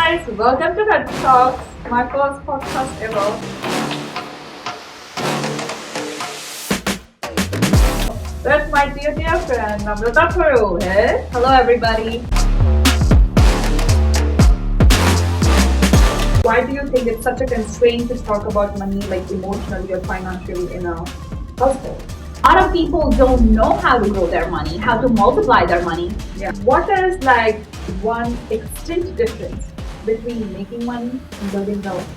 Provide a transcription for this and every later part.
guys, welcome to GadhviTalks, my first podcast ever. With my dear friend Namrata Purohit. Hello everybody. Why do you think it's such a constraint to talk about money like emotionally or financially in a household? A lot of people don't know how to grow their money, how to multiply their money. Yeah. What is like one extent difference between making money and building wealth?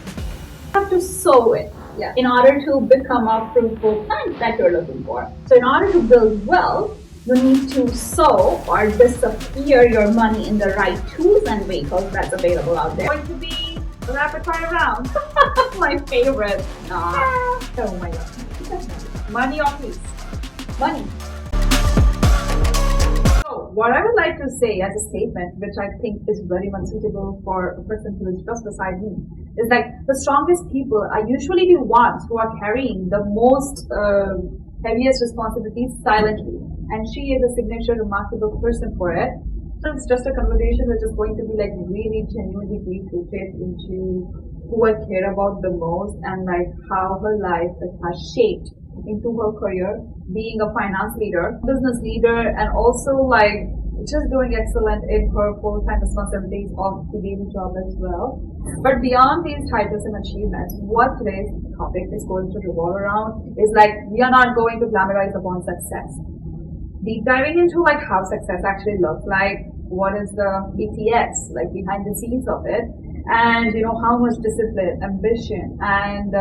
You have to sow it in order to become a fruitful plant that you're looking for. So in order to build wealth, you need to sow or disappear your money in the right tools and vehicles that's available out there. Going to be a rapid fire round. My favorite. Oh my god. Money or peace? Money. So, what I would like to say as a statement, which I think is very much suitable for a person who is just beside me, is like the strongest people are usually the ones who are carrying the most heaviest responsibilities silently. And she is a signature remarkable person for it. So it's just a conversation which is going to be like really genuinely deep rooted into who I care about the most and like how her life has shaped into her career, being a finance leader, business leader, and also like just doing excellent in her full-time responsibilities of the daily job as well. But beyond these titles and achievements, what today's topic is going to revolve around is like we are not going to glamorize upon success. Deep diving into like how success actually looks like, what is the BTS, like behind the scenes of it, and you know how much discipline, ambition, and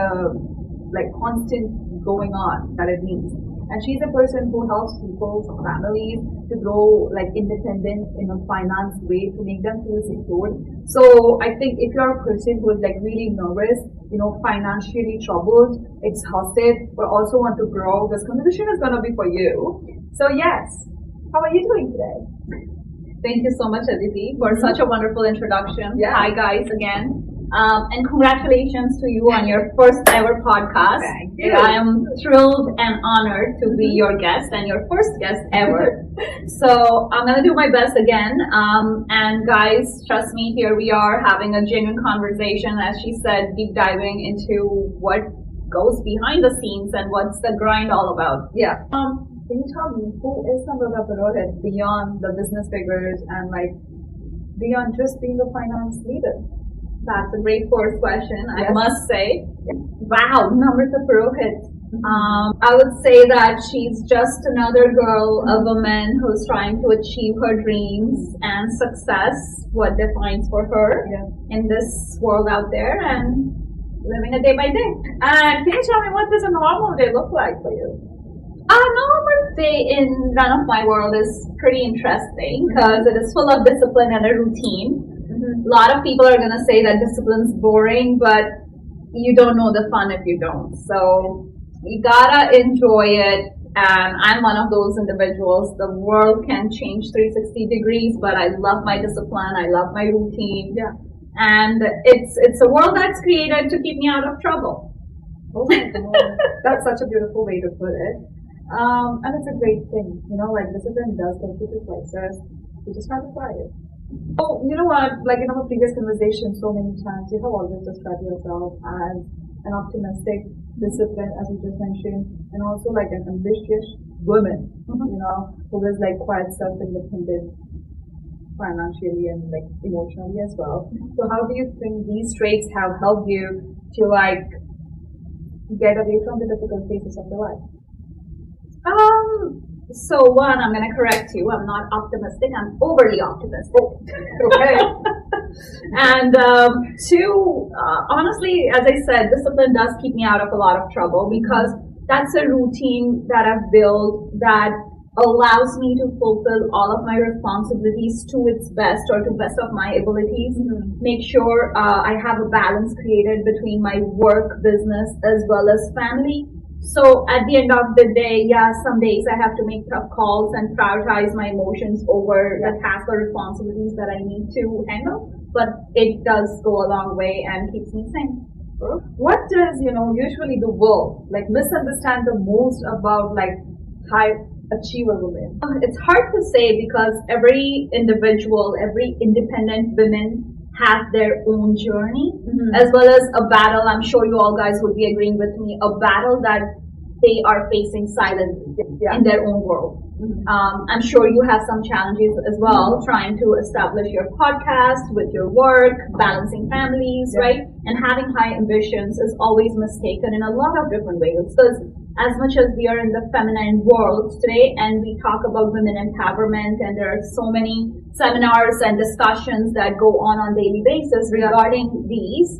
like constant going on that it needs. And she's a person who helps people, families to grow like independent in a finance way to make them feel secure. So I think if you're a person who is like really nervous, you know, financially troubled, exhausted, but also want to grow, this conversation is going to be for you. So yes, how are you doing today? Thank you so much, Aditi, for such a wonderful introduction. Yeah. Hi guys again. And congratulations to you on your first ever podcast. Thank you. I am thrilled and honored to be your guest and your first guest ever. So I'm going to do my best again. And guys, trust me, here we are having a genuine conversation, as she said, deep diving into what goes behind the scenes and what's the grind all about. Yeah. Can you tell me who is Namrata Purohit beyond the business figures and like beyond just being a finance leader? That's a great first question, Yes. I must say. Wow, Namrata Purohit. I would say that she's just another girl, a woman who's trying to achieve her dreams and success, what defines for her in this world out there, and living a day by day. And can you tell me what does a normal day look like for you? A normal day in none of my world is pretty interesting because it is full of discipline and a routine. A lot of people are going to say that discipline's boring, but you don't know the fun if you don't. So you gotta enjoy it. And I'm one of those individuals. The world can change 360 degrees, but I love my discipline. I love my routine. Yeah. And it's a world that's created to keep me out of trouble. Oh my God. That's such a beautiful way to put it. And it's a great thing. You know, like discipline does take you to places. You just have to try it. Oh, you know what? Like in our previous conversation, so many times you have always described yourself as an optimistic, disciplined, as you just mentioned, and also like an ambitious woman. You know, who is like quite self-independent financially and like emotionally as well. So how do you think these traits have helped you to like get away from the difficult phases of your life? So one, I'm going to correct you. I'm not optimistic. I'm overly optimistic. Okay. And two, honestly, as I said, discipline does keep me out of a lot of trouble because that's a routine that I've built that allows me to fulfill all of my responsibilities to its best or to best of my abilities. Make sure I have a balance created between my work, business, as well as family. So at the end of the day, yeah, some days I have to make tough calls and prioritize my emotions over the tasks or responsibilities that I need to handle. But it does go a long way and keeps me sane. What does, you know, usually the world like misunderstand the most about like high achiever women? It's hard to say because every individual, every independent woman have their own journey, as well as a battle. I'm sure you all guys would be agreeing with me, a battle that they are facing silently in their own world. I'm sure you have some challenges as well, trying to establish your podcast with your work, balancing families, right? And having high ambitions is always mistaken in a lot of different ways. Because as much as we are in the feminine world today and we talk about women empowerment, and there are so many seminars and discussions that go on daily basis regarding these,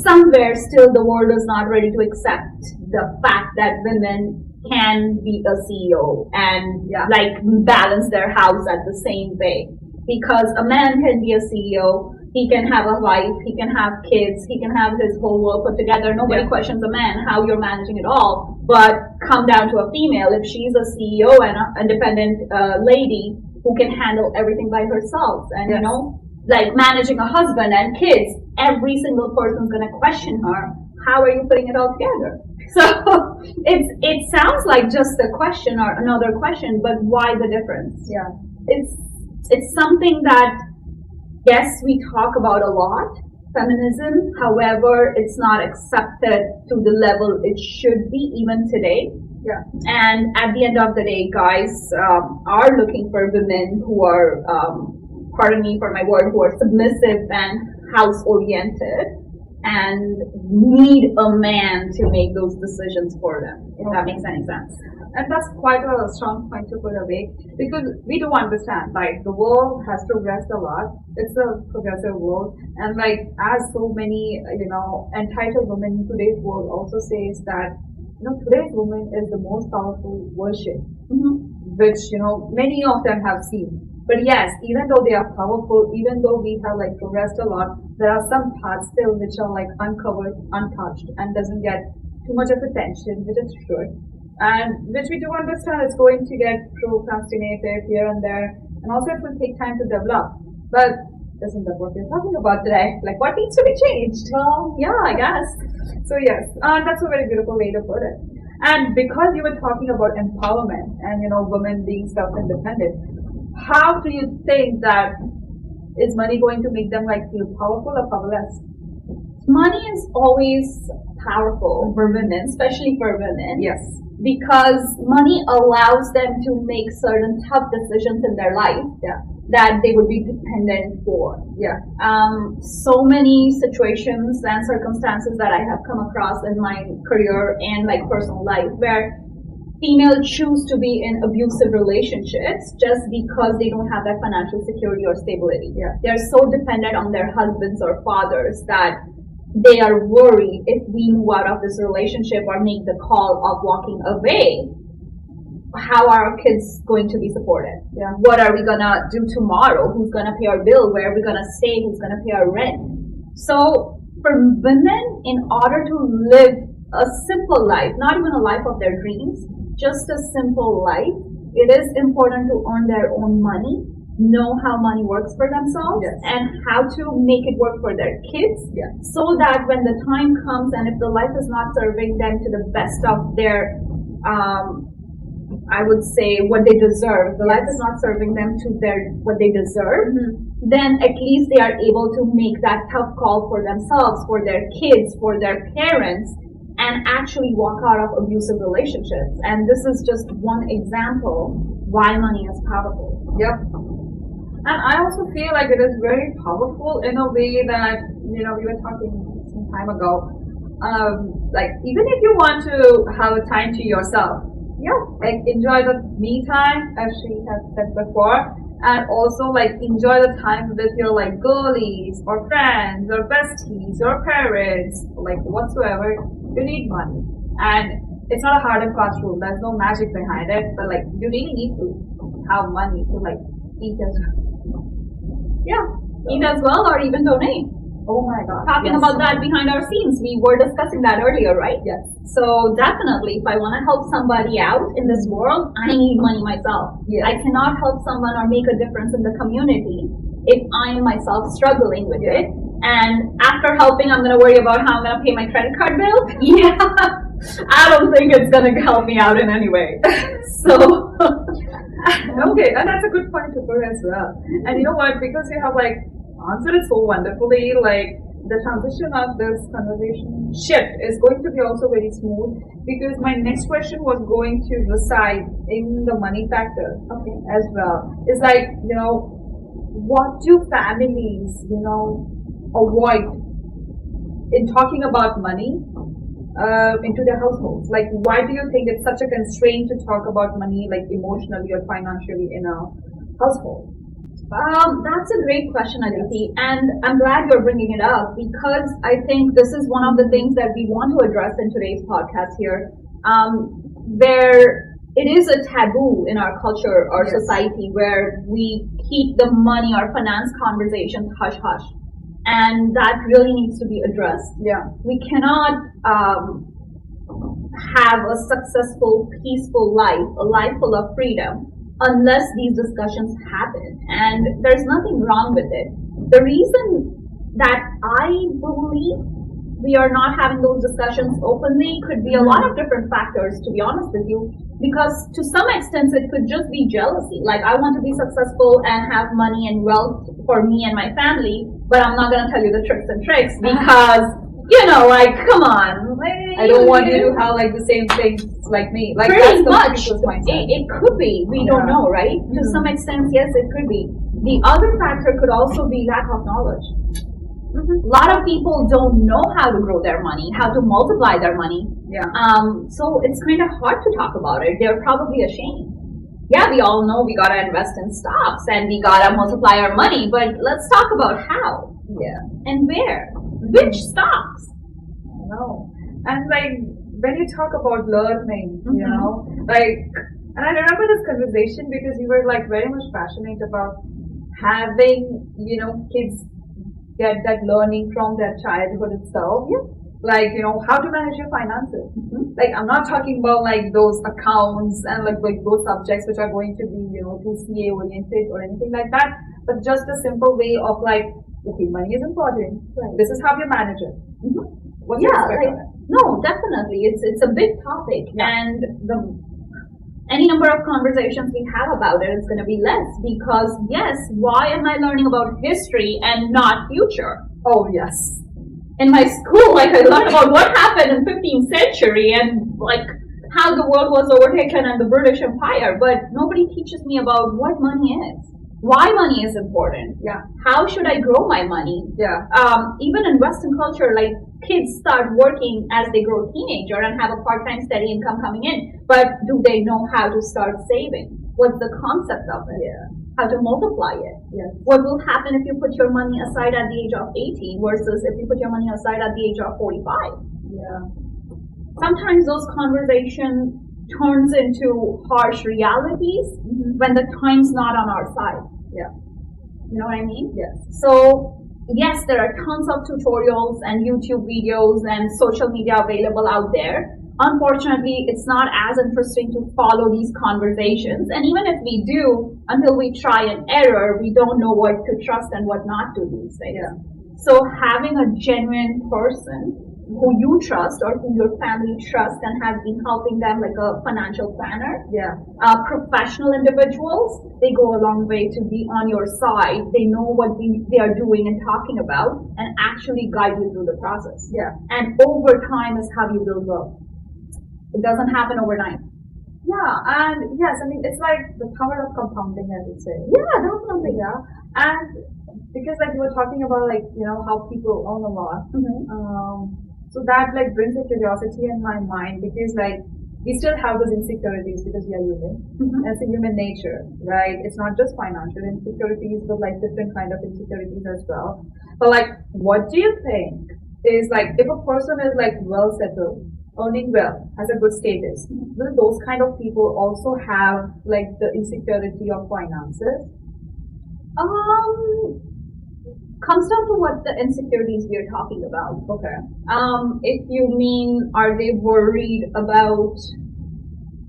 somewhere still the world is not ready to accept the fact that women can be a CEO and like balance their house at the same way. Because a man can be a CEO, he can have a wife, he can have kids, he can have his whole world put together. Nobody questions a man how you're managing it all. But come down to a female, if she's a CEO and an independent lady who can handle everything by herself, and you know, like managing a husband and kids, every single person's gonna question her. How are you putting it all together? So it sounds like just a question or another question, but why the difference? Yeah, it's something that, yes, we talk about a lot, feminism. However, it's not accepted to the level it should be even today. Yeah. And at the end of the day, guys are looking for women who are, pardon me for my word, who are submissive and house oriented, and need a man to make those decisions for them, if that makes any sense. And that's quite a strong point to put away, because we do understand, like, the world has progressed a lot. It's a progressive world. And like, as so many, you know, entitled women in today's world also says that, you know, today's woman is the most powerful version, which, you know, many of them have seen. But yes, even though they are powerful, even though we have like progressed a lot, there are some parts still which are like uncovered, untouched, and doesn't get too much of attention, which it should. And which we do understand is going to get procrastinated here and there, and also it will take time to develop. But isn't that what we're talking about today? Like, what needs to be changed? Well, yeah, I guess. So yes, that's a very beautiful way to put it. And because you were talking about empowerment and, you know, women being self-independent, how do you think that is money going to make them like feel powerful or powerless? Money is always powerful for women, especially for women. Yes. Because money allows them to make certain tough decisions in their life that they would be dependent for. Yeah. So many situations and circumstances that I have come across in my career and like personal life where females choose to be in abusive relationships just because they don't have that financial security or stability. Yeah. They're so dependent on their husbands or fathers that they are worried if we move out of this relationship or make the call of walking away, how are our kids going to be supported? Yeah. What are we gonna do tomorrow? Who's gonna pay our bill? Where are we gonna stay? Who's gonna pay our rent? So for women, in order to live a simple life, not even a life of their dreams, just a simple life, it is important to earn their own money, know how money works for themselves, and how to make it work for their kids, so that when the time comes and if the life is not serving them to the best of their, I would say, what they deserve, the life is not serving them to what they deserve, then at least they are able to make that tough call for themselves, for their kids, for their parents, and actually walk out of abusive relationships. And this is just one example why money is powerful. Yep. And I also feel like it is very powerful in a way that, you know, we were talking some time ago. Like, even if you want to have a time to yourself, like enjoy the me time, as she has said before, and also like enjoy the time with your like girlies or friends or besties or parents, like whatsoever. You need money, and it's not a hard and fast rule. There's no magic behind it, but like you really need to have money to like eat as well. Eat as well, or even donate. Oh my God! Talking about that behind our scenes, we were discussing that earlier, right? Yes. So definitely, if I want to help somebody out in this world, I need money myself. Yes. I cannot help someone or make a difference in the community if I am myself struggling with it. And after helping, I'm going to worry about how I'm going to pay my credit card bill. I don't think it's going to help me out in any way. So, okay, and that's a good point to put as well. And you know what? Because you have like answered it so wonderfully. Like the transition of this conversation shift is going to be also very smooth because my next question was going to reside in the money factor as well. It's like, what do families, avoid in talking about money into their households? Like, why do you think it's such a constraint to talk about money, like emotionally or financially in a household? That's a great question, Aditi, and I'm glad you're bringing it up because I think this is one of the things that we want to address in today's podcast here, where it is a taboo in our culture or society where we keep the money or finance conversations hush hush, and that really needs to be addressed. Yeah, we cannot have a successful, peaceful life, a life full of freedom, unless these discussions happen. And there's nothing wrong with it. The reason that I believe we are not having those discussions openly could be a lot of different factors, to be honest with you, because to some extent it could just be jealousy. Like, I want to be successful and have money and wealth for me and my family, but I'm not going to tell you the tricks and tricks because like, come on. I don't want you to have like the same things like me. Like, pretty that's much. It could be. We don't know, right? To some extent, yes, it could be. The other factor could also be lack of knowledge. A lot of people don't know how to grow their money, how to multiply their money. Yeah. So it's kind of hard to talk about it. They're probably ashamed. Yeah, we all know we gotta invest in stocks and we gotta multiply our money, but let's talk about how. Yeah. And where. Which stocks? I know. And like, when you talk about learning, and I remember this conversation because you were like very much passionate about having, kids get that learning from their childhood itself. Yeah. Like, how to manage your finances. Like, I'm not talking about like those accounts and like those subjects which are going to be, too CA oriented or anything like that, but just a simple way of like, okay, money is important. Right. This is how you manage it. What's your perspective on it? No, definitely. It's a big topic, and any number of conversations we have about it is going to be less because yes, why am I learning about history and not future? Oh yes. In my school, like, I learned about what happened in 15th century and like how the world was overtaken and the British Empire, but nobody teaches me about what money is. Why money is important. Yeah. How should I grow my money? Yeah. Even in Western culture, like, kids start working as they grow teenager and have a part-time steady income coming in. But do they know how to start saving? What's the concept of it? Yeah. How to multiply it? Yeah. What will happen if you put your money aside at the age of 18 versus if you put your money aside at the age of 45? Yeah. Sometimes those conversations turns into harsh realities when the time's not on our side. Yeah. You know what I mean? Yes. So, yes, there are tons of tutorials and YouTube videos and social media available out there. Unfortunately, it's not as interesting to follow these conversations. And even if we do, until we try and error, we don't know what to trust and what not to these days. Yeah. So having a genuine person who you trust or who your family trusts and has been helping them, like a financial planner, professional individuals, they go a long way to be on your side. They know what they are doing and talking about and actually guide you through the process. Yeah. And over time is how you build wealth. It doesn't happen overnight. Yeah, and yes, I mean, it's like the power of compounding, I would say. Yeah, definitely. Yeah. And because like you were talking about like, how people own a lot. So that like brings a curiosity in my mind because like we still have those insecurities because we are human. It's a human nature, right? It's not just financial insecurities, but like different kind of insecurities as well. But like, what do you think is like, if a person is like well settled, earning well, has a good status, will those kind of people also have like the insecurity of finances? Comes down to what the insecurities we are talking about. Okay. If you mean, are they worried about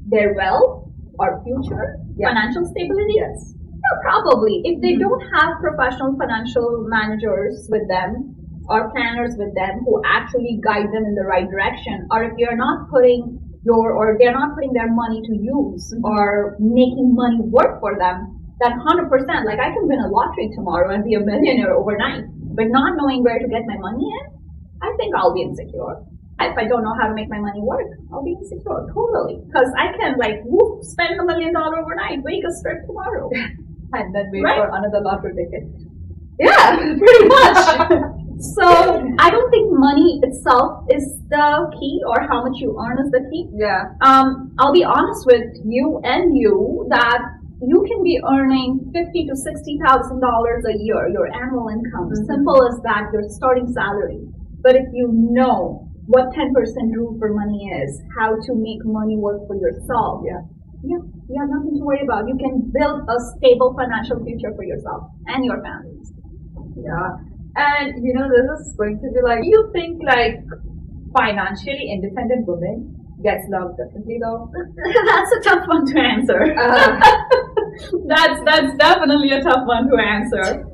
their wealth or future, financial stability? Yes. Yeah, probably. If they don't have professional financial managers with them or planners with them who actually guide them in the right direction, or if you're not putting they're not putting their money to use or making money work for them, that 100%, like I can win a lottery tomorrow and be a millionaire overnight, but not knowing where to get my money in, I think I'll be insecure. If I don't know how to make my money work, I'll be insecure, totally. Because I can spend $1 million overnight, Vegas trip tomorrow. And then wait for another lottery ticket. Yeah, pretty much. So I don't think money itself is the key, or how much you earn is the key. Yeah. I'll be honest with you that you can be earning $50,000 to $60,000 a year, your annual income. Simple as that, your starting salary. But if you know what 10% rule for money is, how to make money work for yourself, you have nothing to worry about. You can build a stable financial future for yourself and your families. Yeah. And this is going to be you think financially independent women gets loved differently though? That's a tough one to answer. That's definitely a tough one to answer.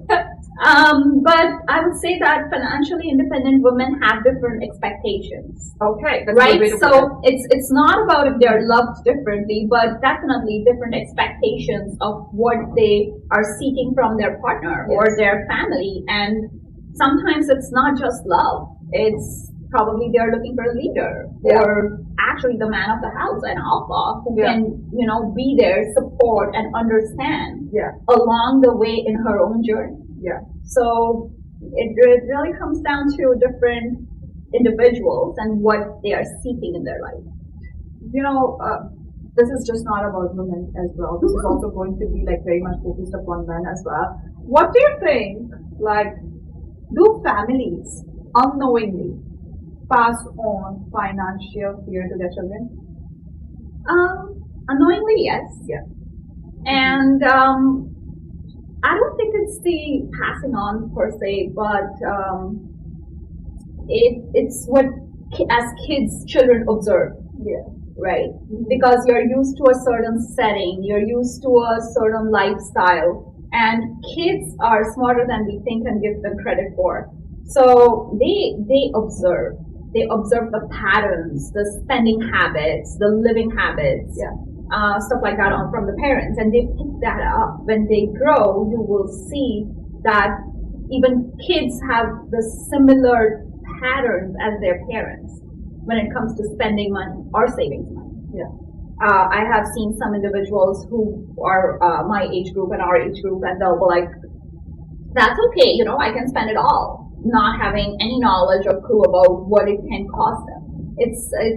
But I would say that financially independent women have different expectations. Okay, that's right. So it's not about if they're loved differently, but definitely different expectations of what they are seeking from their partner or their family. And sometimes it's not just love. It's probably they're looking for a leader or actually the man of the house, an alpha who can, be there, support and understand along the way in her own journey. Yeah. So it really comes down to different individuals and what they are seeking in their life. This is just not about women as well. This is also going to be very much focused upon men as well. What do you think, do families unknowingly pass on financial fear to their children? Unknowingly, yes. Yeah. And I don't think it's the passing on per se, but it's what as children observe. Yeah. Right? Because you're used to a certain setting, you're used to a certain lifestyle, and kids are smarter than we think and give them credit for. So they observe. They observe the patterns, the spending habits, the living habits. Stuff like that from the parents, and they pick that up. When they grow, you will see that even kids have the similar patterns as their parents when it comes to spending money or savings money. I have seen some individuals who are my age group and our age group, and they'll be like, that's okay, I can spend it all, not having any knowledge or clue about what it can cost them.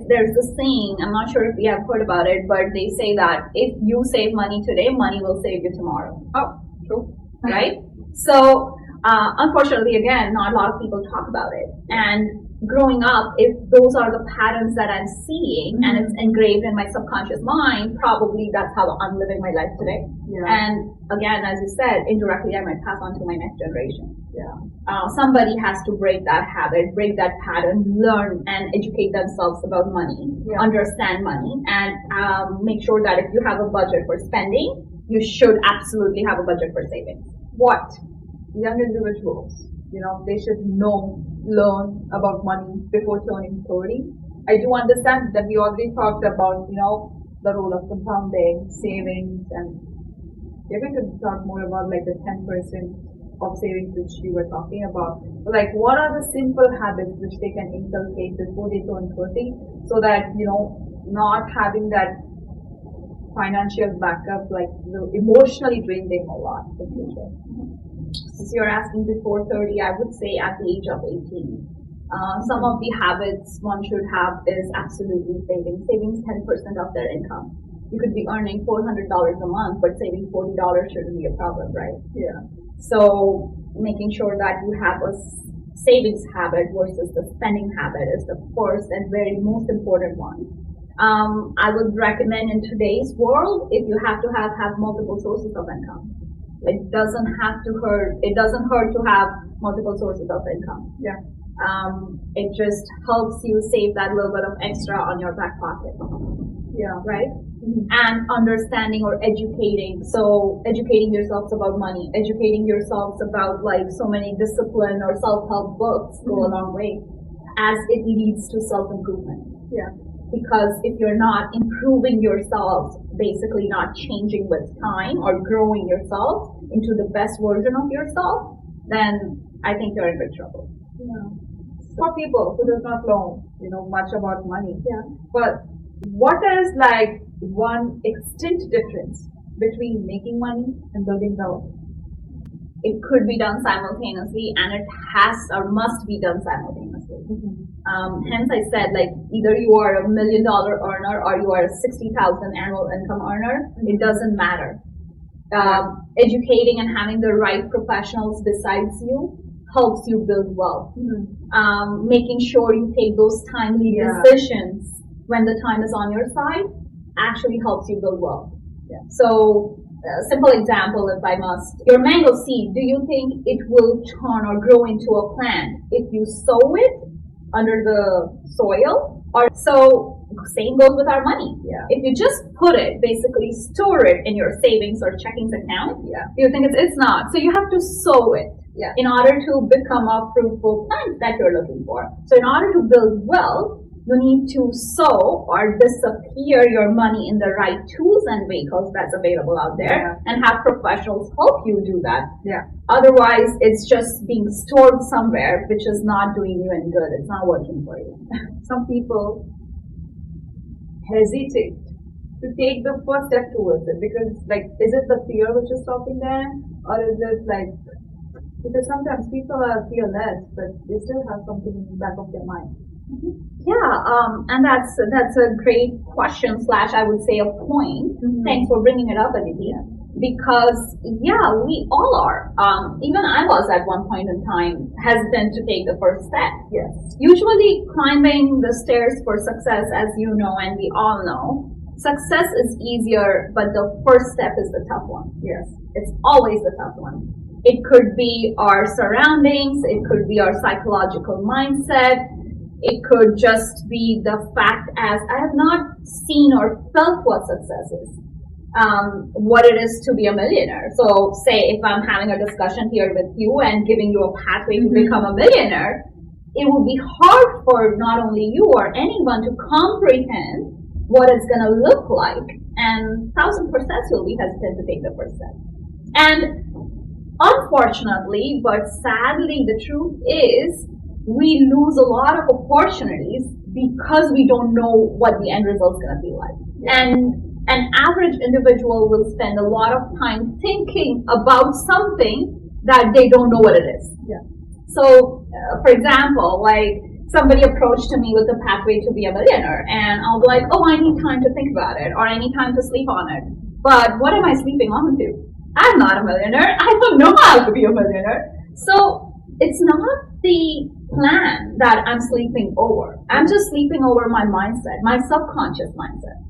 There's this saying, I'm not sure if you have heard about it, but they say that if you save money today, money will save you tomorrow. Oh, true. Right? So, unfortunately, again, not a lot of people talk about it. And growing up, if those are the patterns that I'm seeing and it's engraved in my subconscious mind, probably that's how I'm living my life today. And again, as you said, indirectly I might pass on to my next generation. Somebody has to break that habit, break that pattern, learn and educate themselves about money, understand money, and make sure that if you have a budget for spending, you should absolutely have a budget for savings. What young individuals, they should learn about money before turning 30. I do understand that we already talked about, the role of compounding, savings, and we're going to talk more about the 10% of savings which you were talking about. What are the simple habits which they can inculcate before they turn 30 so that, not having that financial backup, emotionally drain them a lot in the future? Since you're asking before 30, I would say at the age of 18. Some of the habits one should have is absolutely saving 10% of their income. You could be earning $400 a month, but saving $40 shouldn't be a problem, right? So making sure that you have a savings habit versus the spending habit is the first and very most important one. I would recommend in today's world, if you have to have multiple sources of income. It doesn't hurt to have multiple sources of income. It just helps you save that little bit of extra on your back pocket. Right? And understanding or educating. So educating yourselves about money, educating yourselves about so many discipline or self-help books go a long way as it leads to self-improvement. because if you're not improving yourself, basically not changing with time or growing yourself into the best version of yourself, then I think you're in big trouble. Yeah. For people who does not know, much about money. Yeah. But what is like one extent difference between making money and building wealth? It could be done simultaneously, and it has or must be done simultaneously. Hence, I said, like, either you are $1 million earner or you are a 60,000 annual income earner. It doesn't matter. Educating and having the right professionals besides you helps you build wealth. Making sure you take those timely decisions when the time is on your side actually helps you build wealth. So, a simple example, if I must, your mango seed, do you think it will turn or grow into a plant if you sow it under the soil? Or so same goes with our money. If you just put it, basically store it in your savings or checkings account, you think it's not. So you have to sow it in order to become a fruitful plant that you're looking for. So in order to build wealth, you need to sow or disappear your money in the right tools and vehicles that's available out there, and have professionals help you do that. Otherwise, it's just being stored somewhere, which is not doing you any good. It's not working for you. Some people hesitate to take the first step towards it because, like, is it the fear which is stopping them, or is it like, because sometimes people are fearless, but they still have something in the back of their mind. And that's a great question / I would say a point. Thanks for bringing it up, Aditi. Because we all are. Even I was at one point in time hesitant to take the first step. Usually climbing the stairs for success, as you know and we all know, success is easier, but the first step is the tough one. It's always the tough one. It could be our surroundings, it could be our psychological mindset. It could just be the fact as I have not seen or felt what success is, what it is to be a millionaire. So say if I'm having a discussion here with you and giving you a pathway to become a millionaire, it would be hard for not only you or anyone to comprehend what it's going to look like. And 1,000% you'll be hesitant to take the first step. And unfortunately, but sadly, the truth is, we lose a lot of opportunities because we don't know what the end result is going to be like. And an average individual will spend a lot of time thinking about something that they don't know what it is. So, for example, like somebody approached to me with a pathway to be a millionaire, and I'll be like, oh, I need time to think about it, or I need time to sleep on it. But what am I sleeping on to? I'm not a millionaire. I don't know how to be a millionaire. So it's not the plan that I'm sleeping over. I'm just sleeping over my mindset, my subconscious mindset.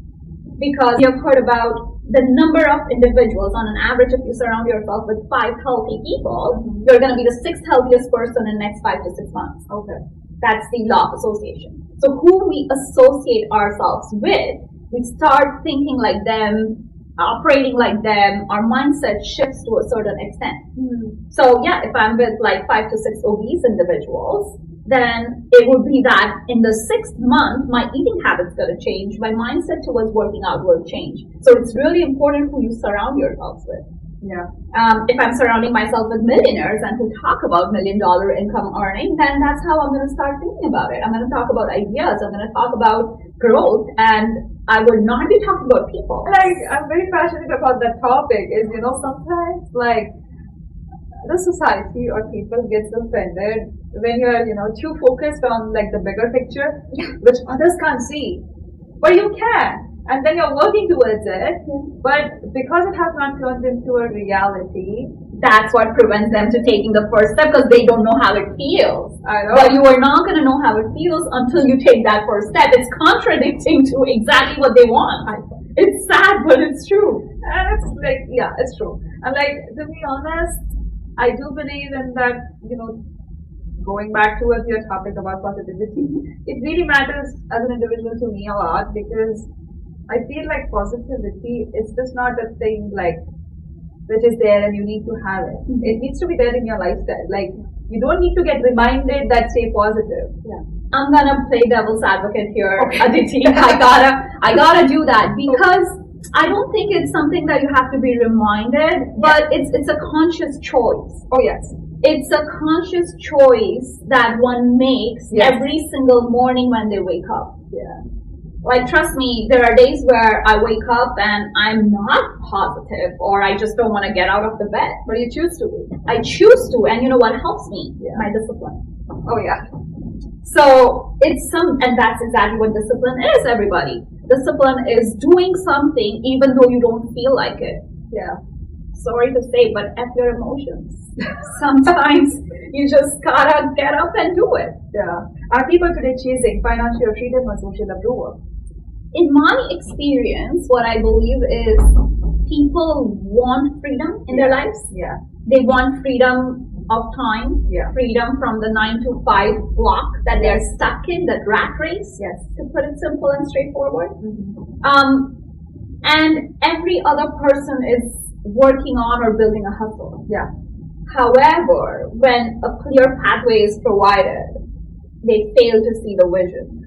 Because you've heard about the number of individuals on an average, if you surround yourself with 5 healthy people, you're going to be the 6th healthiest person in the next 5 to 6 months. That's the law of association. So who we associate ourselves with, we start thinking like them, operating like them, our mindset shifts to a certain extent. So if I'm with like 5 to 6 obese individuals, then it would be that in the 6th month, my eating habits going to change, my mindset towards working out will change. So it's really important who you surround yourselves with. If I'm surrounding myself with millionaires and who talk about $1 million income earning, then that's how I'm going to start thinking about it. I'm going to talk about ideas. I'm going to talk about growth, and I will not be talking about people. Like, I'm very passionate about that topic. Is sometimes like the society or people gets offended when you're too focused on like the bigger picture, which others can't see, but you can. And then you're working towards it, but because it has not turned into a reality, that's what prevents them to taking the first step, because they don't know how it feels. I know. But you are not going to know how it feels until you take that first step. It's contradicting to exactly what they want. It's sad, but it's true. And it's like, it's true. And like, to be honest, I do believe in that, going back towards your topic about positivity, it really matters as an individual to me a lot, because I feel like positivity is just not a thing like which is there and you need to have it. It needs to be there in your lifestyle. Like, you don't need to get reminded that stay positive. I'm gonna play devil's advocate here, Okay. Aditi. I gotta do that because I don't think it's something that you have to be reminded, but it's a conscious choice. Oh yes. It's a conscious choice that one makes every single morning when they wake up. Yeah. Like, trust me, there are days where I wake up and I'm not positive, or I just don't want to get out of the bed. But you choose to be. I choose to, and you know what helps me? Yeah. My discipline. Oh yeah. So and that's exactly what discipline is, everybody. Discipline is doing something even though you don't feel like it. Yeah. Sorry to say, but F your emotions. Sometimes you just gotta get up and do it. Yeah. Are people today chasing financial freedom or social approval? In my experience, what I believe is people want freedom in their lives. Yeah. They want freedom of time, freedom from the 9 to 5 block that they're stuck in, that rat race, to put it simple and straightforward. And every other person is working on or building a hustle. Yeah. However, when a clear pathway is provided, they fail to see the vision.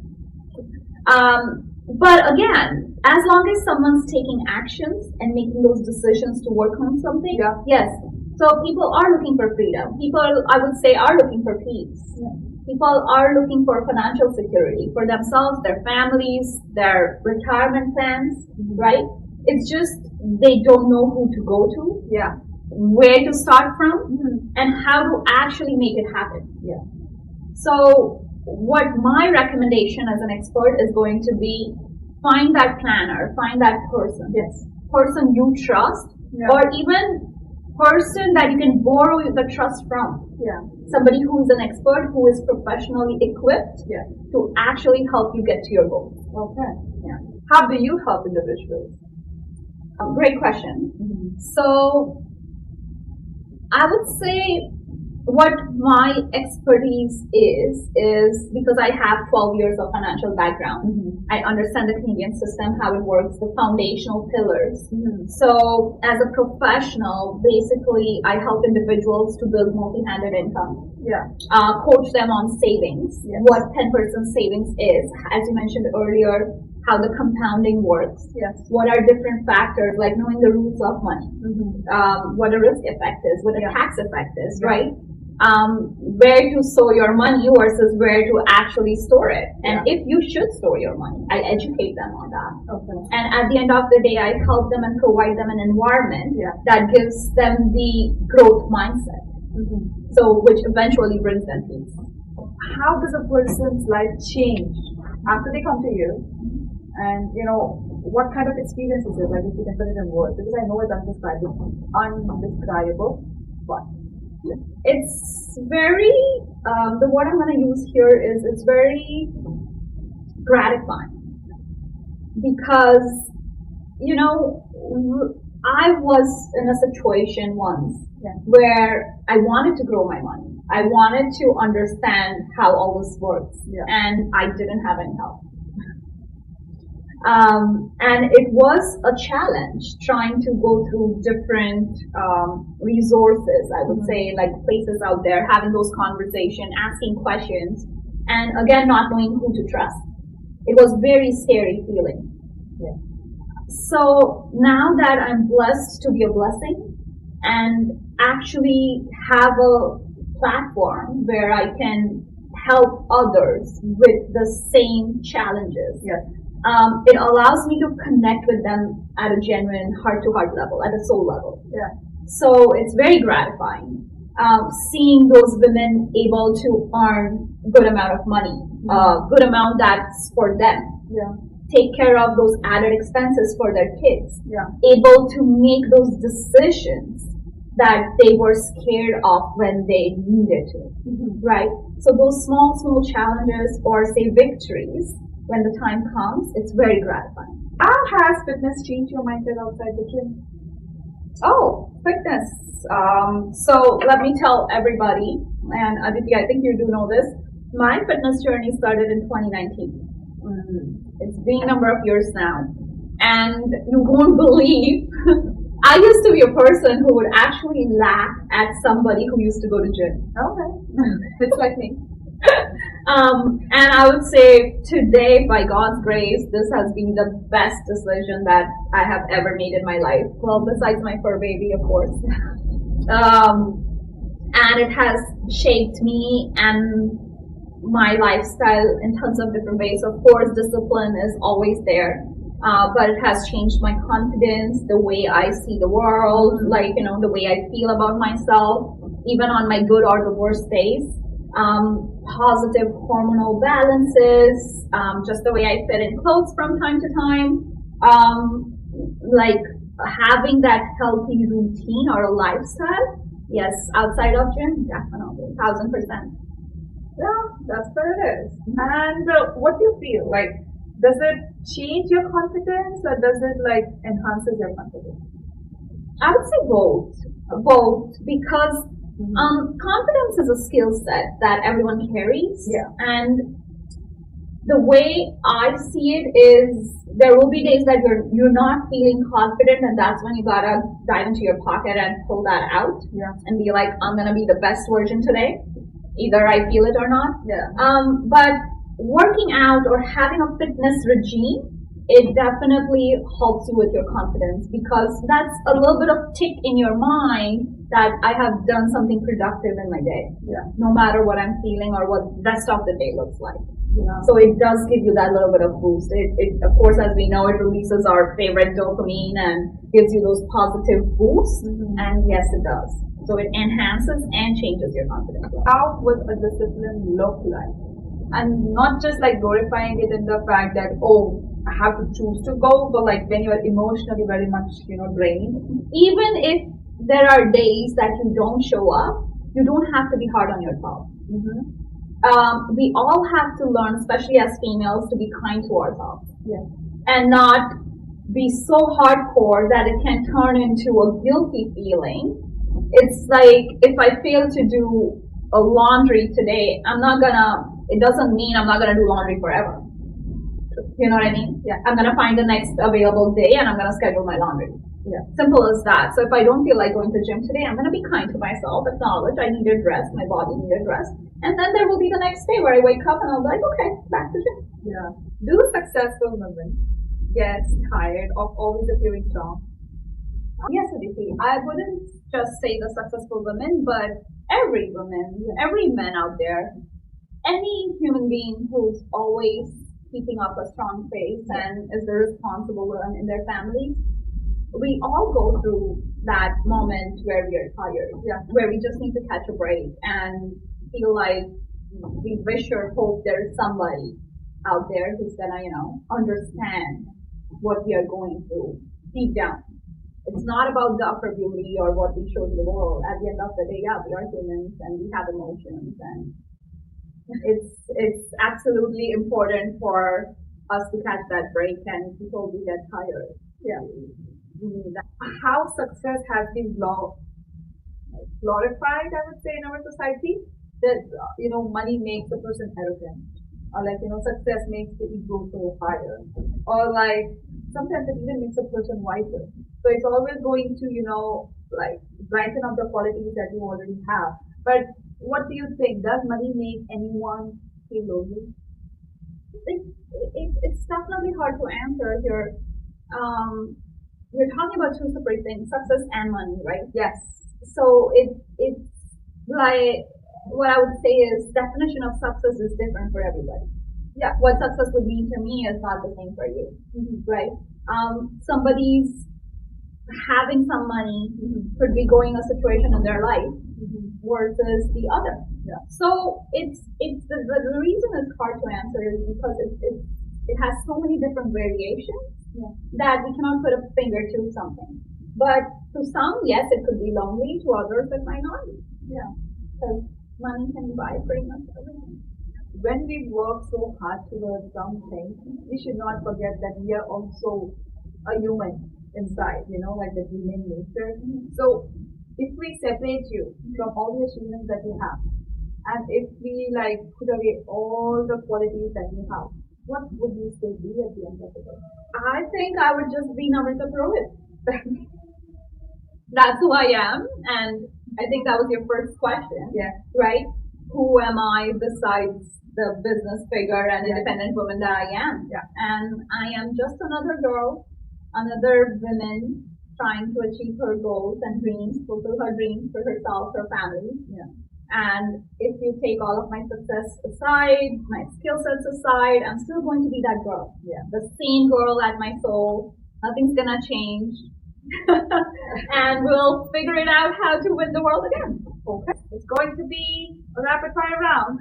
But again, as long as someone's taking actions and making those decisions to work on something, yes. So people are looking for freedom. People, I would say, are looking for peace. Yeah. People are looking for financial security for themselves, their families, their retirement plans, right? It's just they don't know who to go to, where to start from, and how to actually make it happen. Yeah. So what my recommendation as an expert is going to be, find that planner, find that person, person you trust, or even person that you can borrow the trust from. Yeah. Somebody who is an expert, who is professionally equipped to actually help you get to your goal. Okay. Yeah. How do you help individuals? Great question. So I would say what my expertise is because I have 12 years of financial background. I understand the Canadian system, how it works, the foundational pillars. So as a professional, basically I help individuals to build multi-handed income. Coach them on savings, what 10% savings is, as you mentioned earlier, how the compounding works, what are different factors, like knowing the roots of money, what a risk effect is, what a tax effect is, right? Where to store your money versus where to actually store it, and if you should store your money. I educate them on that. And at the end of the day, I help them and provide them an environment that gives them the growth mindset, so which eventually brings them peace. How does a person's life change after they come to you? And what kind of experience is it? Like, if you can put it in words, because I know it's undescribable, but it's very, the word I'm going to use here is, it's very gratifying, because, I was in a situation once where I wanted to grow my money. I wanted to understand how all this works, and I didn't have any help. And it was a challenge trying to go through different resources, I would say, like places out there, having those conversations, asking questions, and again, not knowing who to trust. It was very scary feeling. So now that I'm blessed to be a blessing and actually have a platform where I can help others with the same challenges, it allows me to connect with them at a genuine heart-to-heart level, at a soul level. So it's very gratifying seeing those women able to earn good amount of money, good amount that's for them. Take care of those added expenses for their kids. Able to make those decisions that they were scared of when they needed to. Right? So those small challenges, or say victories, when the time comes, it's very gratifying. How has fitness changed your mindset outside the gym? Oh, fitness. So let me tell everybody, and Aditi, I think you do know this, my fitness journey started in 2019. It's been a number of years now. And you won't believe, I used to be a person who would actually laugh at somebody who used to go to gym. Okay. It's like me. And I would say today, by God's grace, this has been the best decision that I have ever made in my life. Well, besides my fur baby, of course. And it has shaped me and my lifestyle in tons of different ways. Of course, discipline is always there. But it has changed my confidence, the way I see the world, like, the way I feel about myself, even on my good or the worst days. Positive hormonal balances, just the way I fit in clothes from time to time, like having that healthy routine or a lifestyle. Yes, outside of gym, definitely, 1000%. Yeah, that's where it is. And what do you feel? Like, does it change your confidence or does it like enhances your confidence? I would say both. Both, because confidence is a skill set that everyone carries. Yeah. And the way I see it is there will be days that you're not feeling confident, and that's when you gotta dive into your pocket and pull that out. Yeah. And be like, I'm gonna be the best version today. Either I feel it or not. Yeah. But working out or having a fitness regime, it definitely helps you with your confidence, because that's a little bit of tick in your mind that I have done something productive in my day. Yeah. No matter what I'm feeling or what the rest of the day looks like. Yeah. So it does give you that little bit of boost. It of course, as we know, it releases our favorite dopamine and gives you those positive boosts. And yes, it does. So it enhances and changes your confidence. How would a discipline look like? And not just like glorifying it in the fact that, oh, I have to choose to go, but like when you're emotionally very much, drained. Even if there are days that you don't show up, you don't have to be hard on yourself. We all have to learn, especially as females, to be kind to ourselves. Yeah. And not be so hardcore that it can turn into a guilty feeling. It's like, if I fail to do a laundry today, it doesn't mean I'm not gonna do laundry forever. You know what I mean? Yeah. I'm gonna find the next available day and I'm gonna schedule my laundry. Yeah. Simple as that. So if I don't feel like going to the gym today, I'm gonna be kind to myself, acknowledge I needed rest, my body needed rest. And then there will be the next day where I wake up and I'll be like, okay, back to gym. Yeah. Do successful women get tired of always appearing strong? Yes, Aditi. I wouldn't just say the successful women, but every woman, every man out there, any human being who's always keeping up a strong face and is the responsible one in their family, we all go through that moment where we are tired, where we just need to catch a break and feel like we wish or hope there is somebody out there who's gonna, understand what we are going through deep down. It's not about the upper beauty or what we show to the world. At the end of the day, we are humans and we have emotions, and it's absolutely important for us to catch that break and people do get tired. Yeah. How success has been glorified, I would say, in our society. That money makes a person arrogant, or like success makes the ego so higher, or like sometimes it even makes a person wiser. So it's always going to like brighten up the qualities that you already have. But what do you think? Does money make anyone feel lonely? It's definitely hard to answer here. We're talking about two separate things, success and money, right? Yes. So it's like, what I would say is definition of success is different for everybody. Yeah. What success would mean to me is not the same for you, right? Somebody's having some money could be going a situation in their life versus the other. Yeah. So it's the reason it's hard to answer is because it has so many different variations that we cannot put a finger to something. But to some, yes, it could be lonely. To others, it might not be. Yeah. Because money can buy pretty much everything. When we work so hard towards something, we should not forget that we are also a human inside, like the human nature. So if we separate you from all the achievements that you have, and if we like put away all the qualities that you have, what would you still be at the end of the day? I think I would just be Namrata Purohit. That's who I am, and I think that was your first question. Yeah. Right? Who am I besides the business figure and Yeah. independent woman that I am. Yeah. And I am just another girl, another woman trying to achieve her goals and dreams, fulfill her dreams for herself, her family. Yeah. And if you take all of my success aside, my skill sets aside, I'm still going to be that girl. Yeah. The same girl at my soul. Nothing's gonna change. And we'll figure it out how to win the world again. Okay. It's going to be a rapid fire round.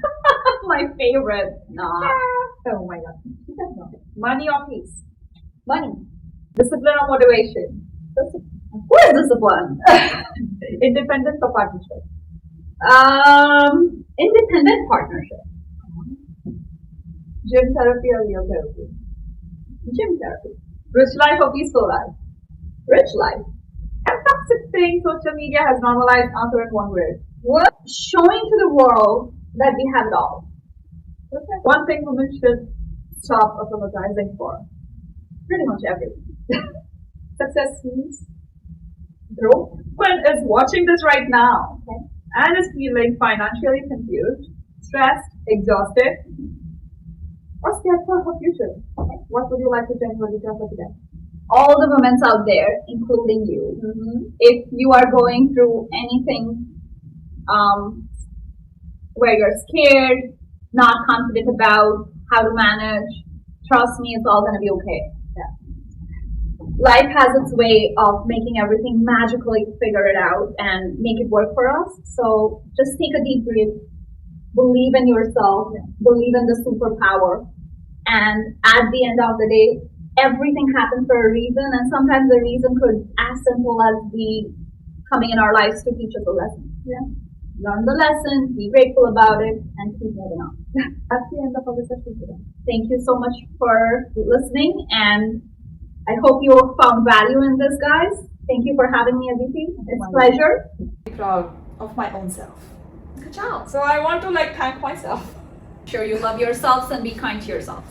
My favorite. Nah. Oh my god. Money or peace? Money. Discipline or motivation? What is discipline? Independence or partnership? Independent partnership. Gym therapy or real therapy? Gym therapy. Rich life or peaceful life? Rich life. And toxic thing social media has normalized, answer in one word. What? Showing to the world that we have it all. Okay. One thing women should stop apologizing for. Pretty much everything. Success means growth. Woman is watching this right now, Okay. and is feeling financially confused, stressed, exhausted, or scared for her future. What would you like to genuinely tell her today? All the women out there, including you, if you are going through anything where you're scared, not confident about how to manage, trust me, it's all going to be okay. Yeah. Life has its way of making everything magically figure it out and make it work for us. So just take a deep breath, believe in yourself, believe in the superpower, and at the end of the day, everything happens for a reason, and sometimes the reason could as simple as be coming in our lives to teach us a lesson. Yeah. Learn the lesson, be grateful about it, and keep moving on. That's the end of our session today. Thank you so much for listening, and I hope you found value in this, guys. Thank you for having me, Aditi. It's a pleasure. Proud of my own self. Good job. So I want to thank myself. Sure, you love yourselves and be kind to yourselves.